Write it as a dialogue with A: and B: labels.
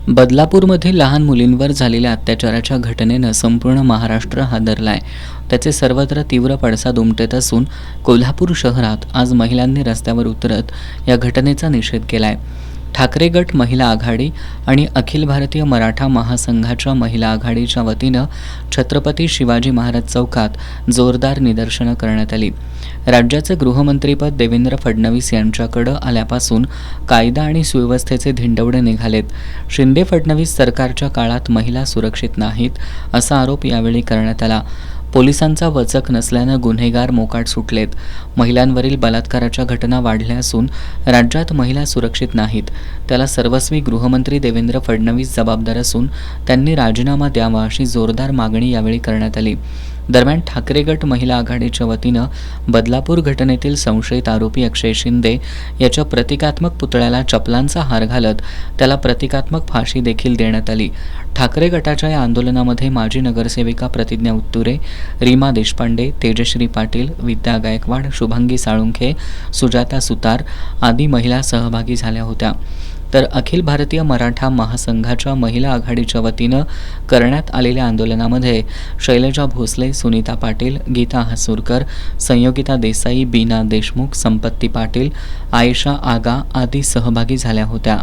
A: बदलापूरमधील लहान मुलींवर झालेल्या अत्याचाराच्या घटनेनं संपूर्ण महाराष्ट्र हादरलाय. त्याचे सर्वत्र तीव्र पडसाद उमटत असून कोल्हापूर शहरात आज महिलांनी रस्त्यावर उतरत या घटनेचा निषेध केलाय. ठाकरे गट महिला आघाडी आणि अखिल भारतीय मराठा महासंघाच्या महिला आघाडीच्या वतीनं छत्रपती शिवाजी महाराज चौकात जोरदार निदर्शनं करण्यात आली. राज्याचे गृहमंत्रीपद देवेंद्र फडणवीस यांच्याकडे आल्यापासून कायदा आणि सुव्यवस्थेचे धिंडवडे निघालेत. शिंदे फडणवीस सरकारच्या काळात महिला सुरक्षित नाहीत असा आरोप यावेळी करण्यात आला. पोलिसांचा वचक नसल्यानं गुन्हेगार मोकाट सुटलेत. महिलांवरील बलात्काराच्या घटना वाढल्या असून राज्यात महिला सुरक्षित नाहीत. त्याला सर्वस्वी गृहमंत्री देवेंद्र फडणवीस जबाबदार असून त्यांनी राजीनामा द्यावा अशी जोरदार मागणी यावेळी करण्यात आली. दरम्यान ठाकरे गट महिला आघाडीच्या वतीनं बदलापूर घटनेतील संशयित आरोपी अक्षय शिंदे याच्या प्रतिकात्मक पुतळ्याला चपलांचा हार घालत त्याला प्रतिकात्मक फाशी देखील देण्यात आली. ठाकरे गटाच्या या आंदोलनामध्ये माजी नगरसेविका प्रतिज्ञा उत्तुरे, रीमा देशपांडे, तेजश्री पाटील, विद्या गायकवाड, शुभांगी साळुंखे, सुजाता सुतार आदी महिला सहभागी झाल्या होत्या. तर अखिल भारतीय मराठा महासंघाच्या महिला आघाडीच्या वतीनं करण्यात आलेल्या आंदोलनामध्ये शैलजा भोसले, सुनीता पाटील, गीता हसूरकर, संयोगिता देसाई, बीना देशमुख, संपत्ती पाटील, आयशा आगा आदी सहभागी झाल्या होत्या.